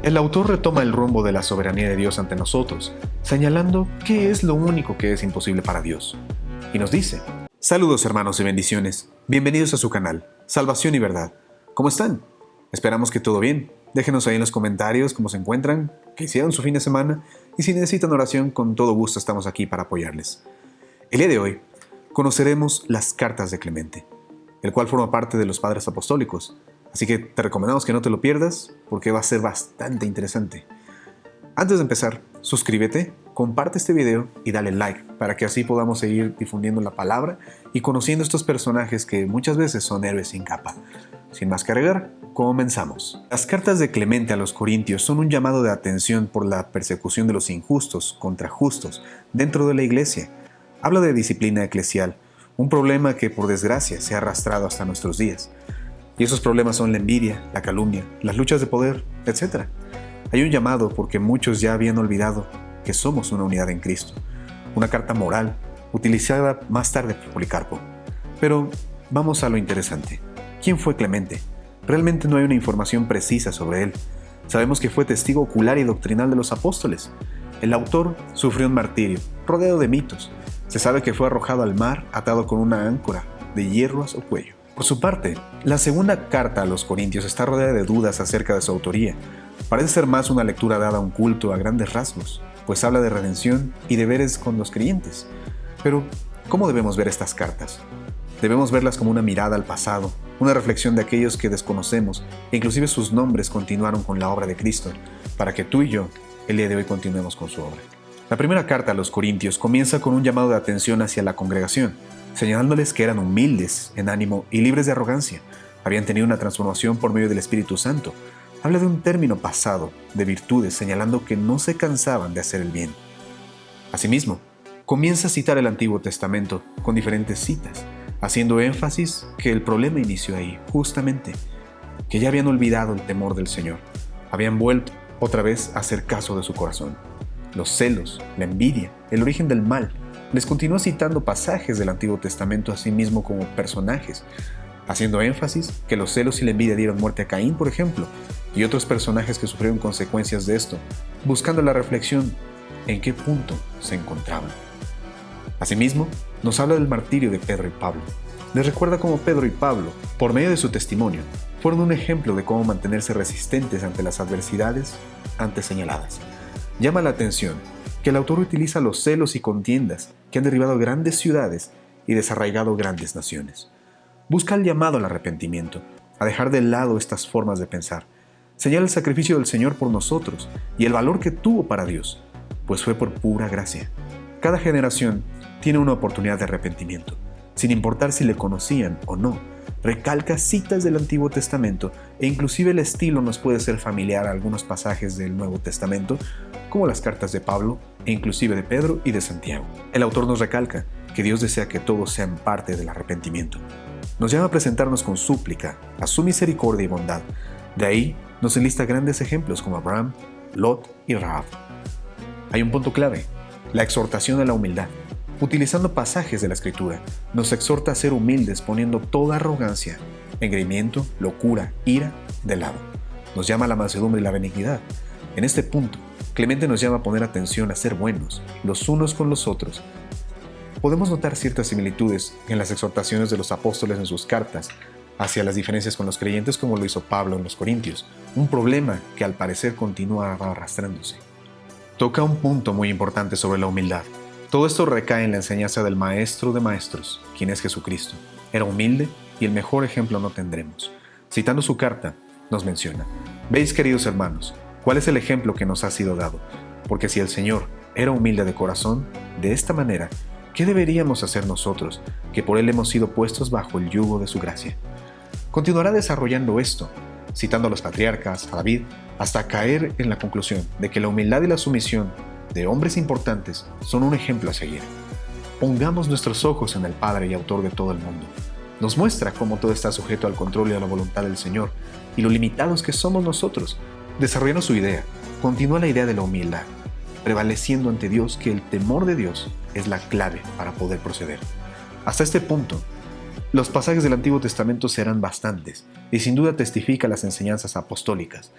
El autor retoma el rumbo de la soberanía de Dios ante nosotros, señalando qué es lo único que es imposible para Dios. Y nos dice: saludos hermanos y bendiciones, bienvenidos a su canal, Salvación y Verdad. ¿Cómo están? Esperamos que todo bien. Déjenos ahí en los comentarios cómo se encuentran, qué hicieron su fin de semana, y si necesitan oración, con todo gusto estamos aquí para apoyarles. El día de hoy conoceremos las cartas de Clemente, el cual forma parte de los Padres Apostólicos, así que te recomendamos que no te lo pierdas porque va a ser bastante interesante. Antes de empezar, suscríbete, comparte este video y dale like para que así podamos seguir difundiendo la palabra y conociendo estos personajes que muchas veces son héroes sin capa. Sin más que agregar, comenzamos. Las cartas de Clemente a los Corintios son un llamado de atención por la persecución de los injustos contra justos dentro de la iglesia. Habla de disciplina eclesial, un problema que por desgracia se ha arrastrado hasta nuestros días. Y esos problemas son la envidia, la calumnia, las luchas de poder, etc. Hay un llamado porque muchos ya habían olvidado que somos una unidad en Cristo. Una carta moral, utilizada más tarde por Policarpo. Pero vamos a lo interesante. ¿Quién fue Clemente? Realmente no hay una información precisa sobre él. Sabemos que fue testigo ocular y doctrinal de los apóstoles. El autor sufrió un martirio, rodeado de mitos. Se sabe que fue arrojado al mar atado con una áncora de hierro a su cuello. Por su parte, la segunda carta a los Corintios está rodeada de dudas acerca de su autoría. Parece ser más una lectura dada a un culto a grandes rasgos, pues habla de redención y deberes con los creyentes. Pero, ¿cómo debemos ver estas cartas? Debemos verlas como una mirada al pasado, una reflexión de aquellos que desconocemos, e inclusive sus nombres continuaron con la obra de Cristo, para que tú y yo, el día de hoy, continuemos con su obra. La primera carta a los Corintios comienza con un llamado de atención hacia la congregación, señalándoles que eran humildes en ánimo y libres de arrogancia. Habían tenido una transformación por medio del Espíritu Santo. Habla de un término pasado, de virtudes, señalando que no se cansaban de hacer el bien. Asimismo, comienza a citar el Antiguo Testamento con diferentes citas, haciendo énfasis que el problema inició ahí, justamente, que ya habían olvidado el temor del Señor. Habían vuelto otra vez a hacer caso de su corazón. Los celos, la envidia, el origen del mal. Les continúa citando pasajes del Antiguo Testamento a sí mismo como personajes, haciendo énfasis que los celos y la envidia dieron muerte a Caín, por ejemplo, y otros personajes que sufrieron consecuencias de esto, buscando la reflexión en qué punto se encontraban. Asimismo, nos habla del martirio de Pedro y Pablo. Les recuerda cómo Pedro y Pablo, por medio de su testimonio, fueron un ejemplo de cómo mantenerse resistentes ante las adversidades antes señaladas. Llama la atención que el autor utiliza los celos y contiendas que han derribado grandes ciudades y desarraigado grandes naciones. Busca el llamado al arrepentimiento, a dejar de lado estas formas de pensar. Señala el sacrificio del Señor por nosotros y el valor que tuvo para Dios, pues fue por pura gracia. Cada generación tiene una oportunidad de arrepentimiento, sin importar si le conocían o no. Recalca citas del Antiguo Testamento e inclusive el estilo nos puede ser familiar a algunos pasajes del Nuevo Testamento, como las cartas de Pablo e inclusive de Pedro y de Santiago. El autor nos recalca que Dios desea que todos sean parte del arrepentimiento. Nos llama a presentarnos con súplica a su misericordia y bondad. De ahí nos enlista grandes ejemplos como Abraham, Lot y Rahab. Hay un punto clave: la exhortación a la humildad. Utilizando pasajes de la Escritura, nos exhorta a ser humildes poniendo toda arrogancia, engreimiento, locura, ira de lado. Nos llama a la mansedumbre y la benignidad. En este punto, Clemente nos llama a poner atención a ser buenos, los unos con los otros. Podemos notar ciertas similitudes en las exhortaciones de los apóstoles en sus cartas hacia las diferencias con los creyentes, como lo hizo Pablo en los Corintios, un problema que al parecer continúa arrastrándose. Toca un punto muy importante sobre la humildad. Todo esto recae en la enseñanza del Maestro de Maestros, quien es Jesucristo. Era humilde y el mejor ejemplo no tendremos. Citando su carta, nos menciona: «Veis, queridos hermanos, cuál es el ejemplo que nos ha sido dado, porque si el Señor era humilde de corazón, de esta manera, ¿qué deberíamos hacer nosotros, que por Él hemos sido puestos bajo el yugo de su gracia?» Continuará desarrollando esto, citando a los patriarcas, a David, hasta caer en la conclusión de que la humildad y la sumisión de hombres importantes son un ejemplo a seguir. Pongamos nuestros ojos en el Padre y Autor de todo el mundo. Nos muestra cómo todo está sujeto al control y a la voluntad del Señor, y lo limitados que somos nosotros. Desarrollando su idea, continúa la idea de la humildad, prevaleciendo ante Dios que el temor de Dios es la clave para poder proceder. Hasta este punto, los pasajes del Antiguo Testamento serán bastantes, y sin duda testifica las enseñanzas apostólicas.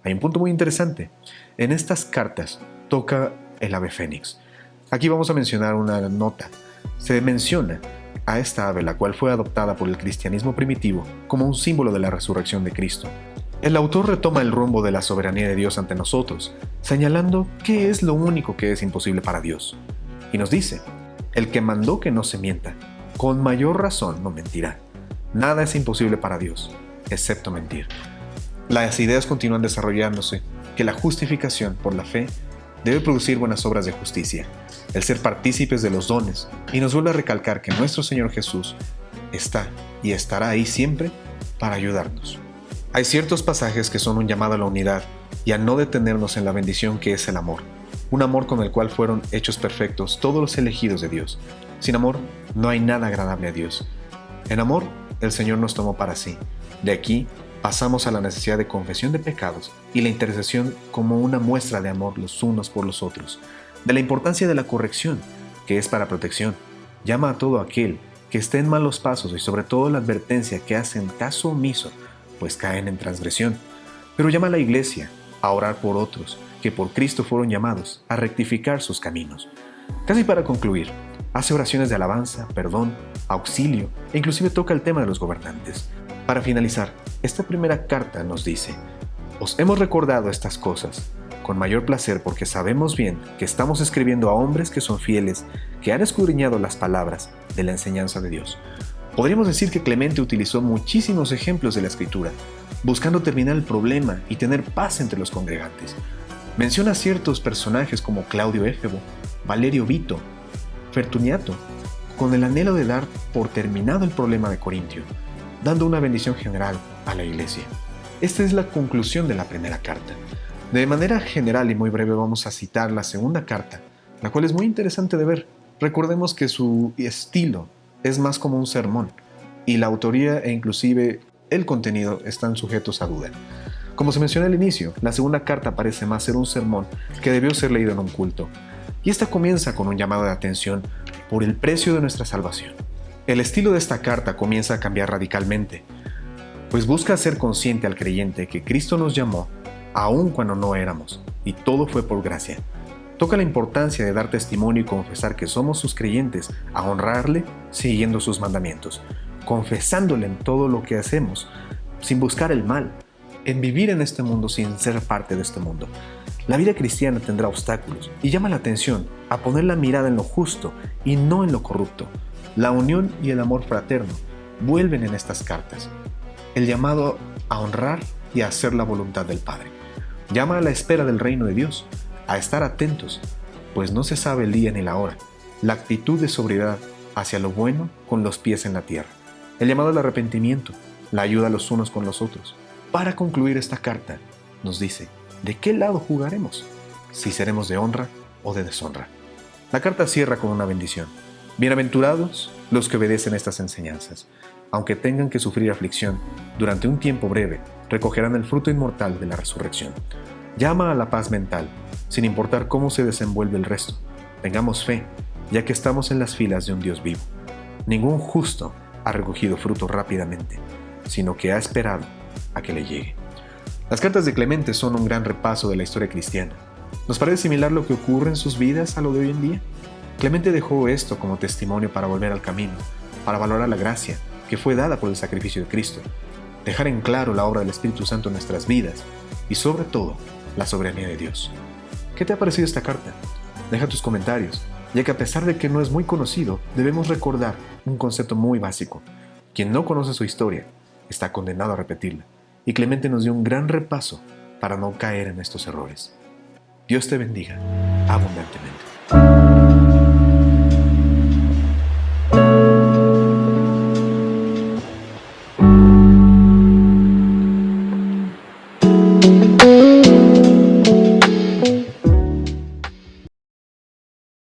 hay un punto muy interesante. En estas cartas toca el ave fénix. Aquí vamos a mencionar una nota. Se menciona a esta ave, la cual fue adoptada por el cristianismo primitivo como un símbolo de la resurrección de Cristo. El autor retoma el rumbo de la soberanía de Dios ante nosotros, señalando qué es lo único que es imposible para Dios. Y nos dice, el que mandó que no se mienta, con mayor razón no mentirá. Nada es imposible para Dios, excepto mentir. Las ideas continúan desarrollándose, que la justificación por la fe debe producir buenas obras de justicia, el ser partícipes de los dones, y nos vuelve a recalcar que nuestro Señor Jesús está y estará ahí siempre para ayudarnos. Hay ciertos pasajes que son un llamado a la unidad y a no detenernos en la bendición que es el amor, un amor con el cual fueron hechos perfectos todos los elegidos de Dios. Sin amor no hay nada agradable a Dios. En amor, el Señor nos tomó para sí. De aquí pasamos a la necesidad de confesión de pecados y la intercesión como una muestra de amor los unos por los otros, de la importancia de la corrección, que es para protección. Llama a todo aquel que esté en malos pasos y sobre todo la advertencia que hacen caso omiso, pues caen en transgresión. Pero llama a la iglesia a orar por otros, que por Cristo fueron llamados a rectificar sus caminos. Casi para concluir, hace oraciones de alabanza, perdón, auxilio e inclusive toca el tema de los gobernantes. Para finalizar, esta primera carta nos dice: os hemos recordado estas cosas con mayor placer porque sabemos bien que estamos escribiendo a hombres que son fieles, que han escudriñado las palabras de la enseñanza de Dios. Podríamos decir que Clemente utilizó muchísimos ejemplos de la Escritura, buscando terminar el problema y tener paz entre los congregantes. Menciona ciertos personajes como Claudio Éfebo, Valerio Vito, Fortunato, con el anhelo de dar por terminado el problema de Corintio, dando una bendición general a la iglesia. Esta es la conclusión de la primera carta. De manera general y muy breve vamos a citar la segunda carta, la cual es muy interesante de ver. Recordemos que su estilo es más como un sermón, y la autoría e inclusive el contenido están sujetos a duda. Como se mencionó al inicio, la segunda carta parece más ser un sermón que debió ser leído en un culto, y esta comienza con un llamado de atención por el precio de nuestra salvación. El estilo de esta carta comienza a cambiar radicalmente, pues busca hacer consciente al creyente que Cristo nos llamó aun cuando no éramos, y todo fue por gracia. Toca la importancia de dar testimonio y confesar que somos sus creyentes, a honrarle siguiendo sus mandamientos, confesándole en todo lo que hacemos, sin buscar el mal, en vivir en este mundo sin ser parte de este mundo. La vida cristiana tendrá obstáculos y llama la atención a poner la mirada en lo justo y no en lo corrupto. La unión y el amor fraterno vuelven en estas cartas. El llamado a honrar y a hacer la voluntad del Padre. Llama a la espera del reino de Dios, a estar atentos, pues no se sabe el día ni la hora. La actitud de sobriedad hacia lo bueno con los pies en la tierra. El llamado al arrepentimiento, la ayuda los unos con los otros. Para concluir esta carta, nos dice, ¿de qué lado jugaremos? Si seremos de honra o de deshonra. La carta cierra con una bendición. Bienaventurados los que obedecen estas enseñanzas. Aunque tengan que sufrir aflicción, durante un tiempo breve, recogerán el fruto inmortal de la resurrección. Llama a la paz mental, sin importar cómo se desenvuelve el resto. Tengamos fe, ya que estamos en las filas de un Dios vivo. Ningún justo ha recogido fruto rápidamente, sino que ha esperado a que le llegue. Las cartas de Clemente son un gran repaso de la historia cristiana. ¿Nos parece similar lo que ocurre en sus vidas a lo de hoy en día? Clemente dejó esto como testimonio para volver al camino, para valorar la gracia que fue dada por el sacrificio de Cristo, dejar en claro la obra del Espíritu Santo en nuestras vidas y sobre todo la soberanía de Dios. ¿Qué te ha parecido esta carta? Deja tus comentarios, ya que a pesar de que no es muy conocido, debemos recordar un concepto muy básico. Quien no conoce su historia está condenado a repetirla, y Clemente nos dio un gran repaso para no caer en estos errores. Dios te bendiga abundantemente.